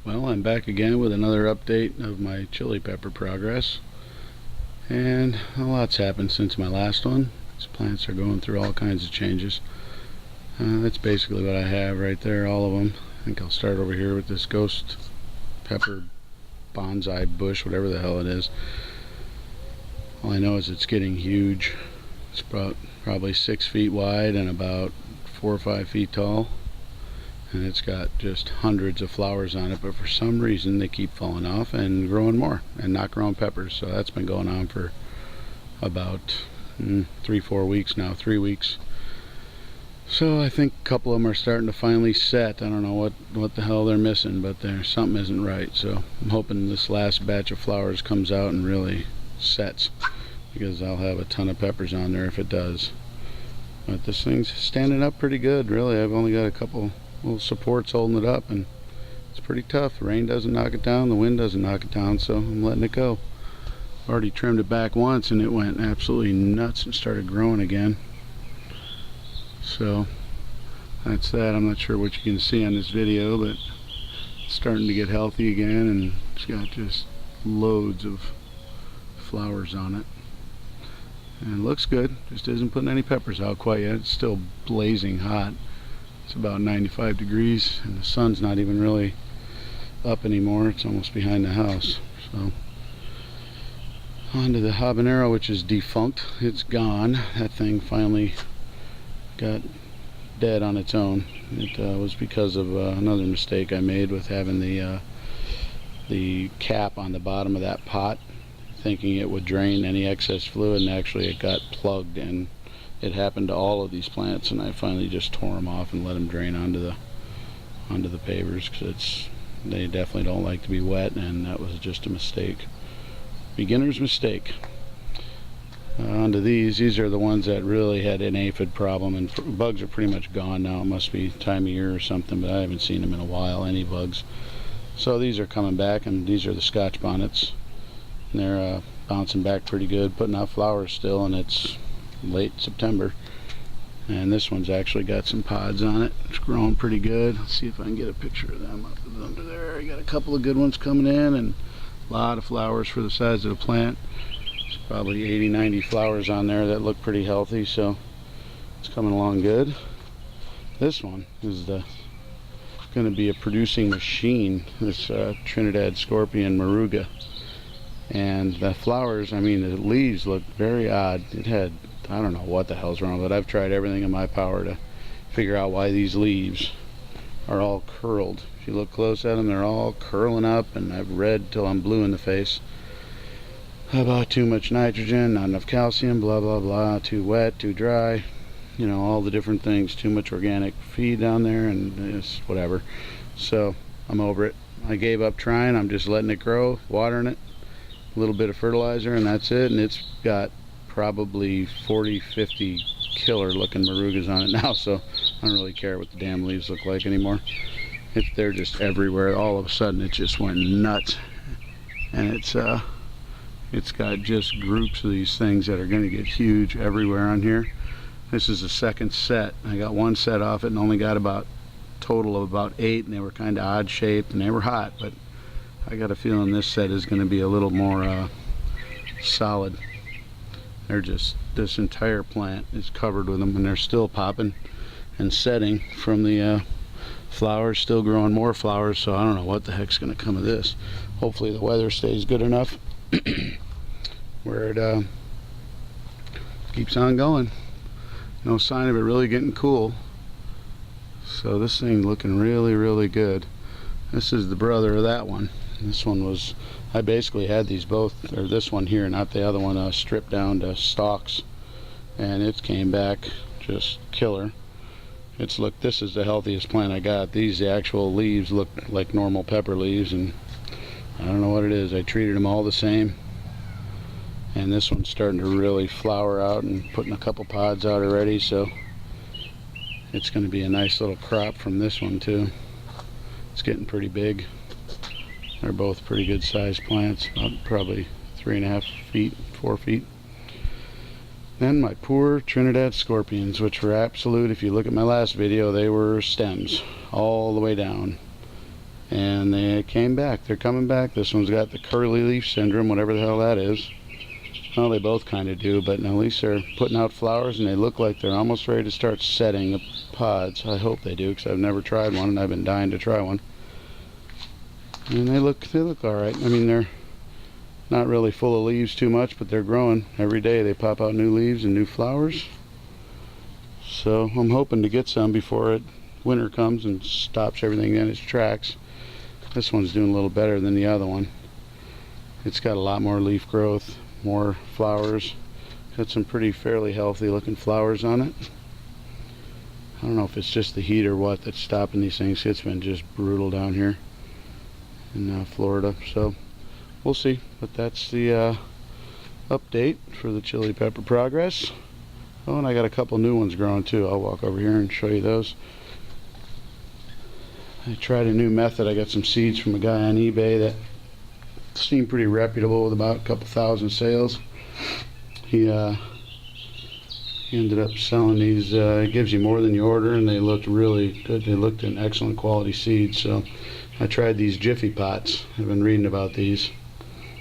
Well, I'm back again with another update of my chili pepper progress, and a lot's happened since my last one. These plants are going through all kinds of changes. That's basically what I have right there, all of them. I think I'll start over here with this ghost pepper bonsai bush, whatever the hell it is. All I know is it's getting huge. It's about probably 6 feet wide and about 4 or 5 feet tall. And it's got just hundreds of flowers on it, but for some reason they keep falling off and growing more and not growing peppers. So that's been going on for about 3-4 weeks now, 3 weeks. So I think a couple of them are starting to finally set. I don't know what the hell they're missing, but something isn't right. So I'm hoping this last batch of flowers comes out and really sets, because I'll have a ton of peppers on there if it does. But this thing's standing up pretty good, really. I've only got a couple little supports holding it up, and it's pretty tough. The rain doesn't knock it down, the wind doesn't knock it down, so I'm letting it go. Already trimmed it back once and it went absolutely nuts and started growing again. So that's that. I'm not sure what you can see on this video, but it's starting to get healthy again, and it's got just loads of flowers on it. And it looks good, just isn't putting any peppers out quite yet. It's still blazing hot. It's about 95 degrees and the sun's not even really up anymore. It's almost behind the house. So on to the habanero, which is defunct. It's gone. That thing finally got dead on its own. It was because of another mistake I made with having the cap on the bottom of that pot, thinking it would drain any excess fluid, and actually it got plugged, and it happened to all of these plants, and I finally just tore them off and let them drain onto the pavers, because they definitely don't like to be wet, and that was just a mistake. Beginner's mistake. Onto these are the ones that really had an aphid problem, and bugs are pretty much gone now. It must be time of year or something, but I haven't seen them in a while, any bugs. So these are coming back, and these are the Scotch bonnets. And they're bouncing back pretty good, putting out flowers still, and it's late September, and this one's actually got some pods on it. It's growing pretty good. Let's see if I can get a picture of them up under there. I got a couple of good ones coming in, and a lot of flowers for the size of the plant. There's probably 80-90 flowers on there that look pretty healthy, so it's coming along good. This one is going to be a producing machine, this Trinidad Scorpion Moruga. And the flowers, I mean, the leaves look very odd. It had, I don't know what the hell's wrong with it. I've tried everything in my power to figure out why these leaves are all curled. If you look close at them, they're all curling up, and I've read till I'm blue in the face about too much nitrogen, not enough calcium, blah blah blah, too wet, too dry, you know, all the different things, too much organic feed down there, and it's whatever. So I'm over it. I gave up trying. I'm just letting it grow, watering it, a little bit of fertilizer, and that's it. And it's got probably 40-50 killer looking Morugas on it now, so I don't really care what the damn leaves look like anymore. They're just everywhere. All of a sudden it just went nuts, and it's got just groups of these things that are going to get huge everywhere on here. This is the second set. I got one set off it and only got about total of about 8, and they were kind of odd shaped and they were hot, but I got a feeling this set is going to be a little more solid. They're just, this entire plant is covered with them, and they're still popping and setting from the flowers, still growing more flowers. So I don't know what the heck's going to come of this. Hopefully the weather stays good enough where it keeps on going. No sign of it really getting cool. So this thing looking really, really good. This is the brother of that one. This one was, I basically had these both, or this one here, not the other one, stripped down to stalks, and it came back just killer. This is the healthiest plant I got. The actual leaves look like normal pepper leaves, and I don't know what it is. I treated them all the same, and this one's starting to really flower out and putting a couple pods out already, so it's going to be a nice little crop from this one too. It's getting pretty big. They're both pretty good sized plants, probably 3.5 feet, 4 feet. Then my poor Trinidad Scorpions, which were absolute, if you look at my last video, they were stems all the way down. and they came back. They're coming back. This one's got the curly leaf syndrome, whatever the hell that is. Well, they both kind of do, but at least they're putting out flowers, and they look like they're almost ready to start setting the pods. I hope they do, because I've never tried one, and I've been dying to try one. And they look all right. I mean, they're not really full of leaves too much, but they're growing every day. They pop out new leaves and new flowers. So I'm hoping to get some before winter comes and stops everything in its tracks. This one's doing a little better than the other one. It's got a lot more leaf growth, more flowers. Got some pretty fairly healthy looking flowers on it. I don't know if it's just the heat or what that's stopping these things. It's been just brutal down here in Florida, so we'll see. But that's the update for the chili pepper progress. Oh, and I got a couple new ones growing too. I'll walk over here and show you those. I tried a new method. I got some seeds from a guy on eBay that seemed pretty reputable with about a couple thousand sales. He ended up selling these. It gives you more than you order, and they looked really good. They looked in excellent quality seeds. So I tried these Jiffy pots. I've been reading about these.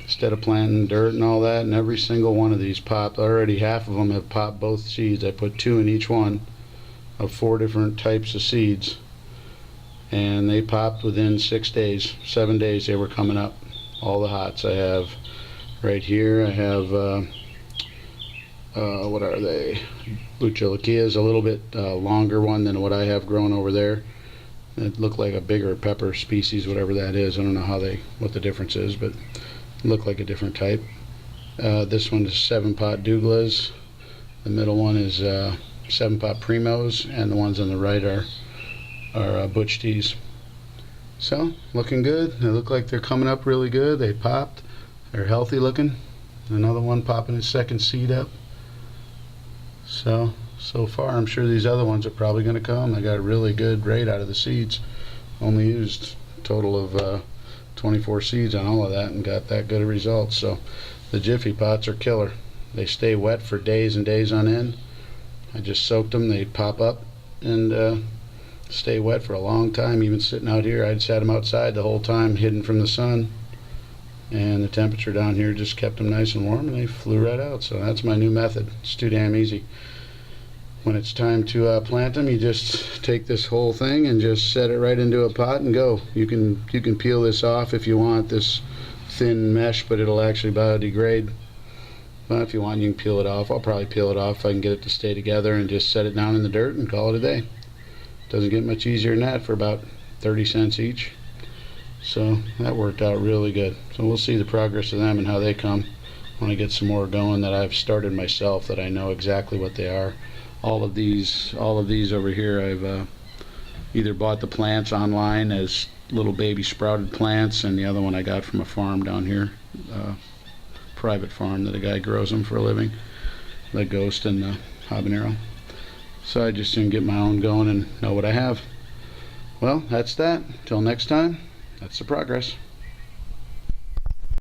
Instead of planting dirt and all that, and every single one of these popped. Already half of them have popped both seeds. I put 2 in each one of 4 different types of seeds, and they popped within 6 days, 7 days. They were coming up. All the hots I have right here. I have what are they? Buchelikia is a little bit longer one than what I have growing over there. It looked like a bigger pepper species, whatever that is. I don't know what the difference is, but look like a different type. This one is 7-pot Douglas. The middle one is 7-pot Primos, and the ones on the right are Butch Teas. So looking good. They look like they're coming up really good. They popped. They're healthy looking. Another one popping his second seed up. So far I'm sure these other ones are probably going to come. I got a really good rate out of the seeds. Only used a total of 24 seeds on all of that and got that good a result. So the Jiffy pots are killer. They stay wet for days and days on end. I just soaked them. They pop up and stay wet for a long time. Even sitting out here, I'd sat them outside the whole time, hidden from the sun, and the temperature down here just kept them nice and warm, and they flew right out. So that's my new method. It's too damn easy. When it's time to plant them, you just take this whole thing and just set it right into a pot and go. You can peel this off if you want, this thin mesh, but it'll actually biodegrade. But if you want, you can peel it off. I'll probably peel it off if I can get it to stay together, and just set it down in the dirt and call it a day. Doesn't get much easier than that for about 30 cents each. So that worked out really good. So we'll see the progress of them and how they come when I get some more going that I've started myself, that I know exactly what they are. All of these over here, I've either bought the plants online as little baby sprouted plants, and the other one I got from a farm down here, private farm that a guy grows them for a living, the Ghost and the Habanero. So I just didn't get my own going and know what I have. Well, that's that. Till next time, that's the progress.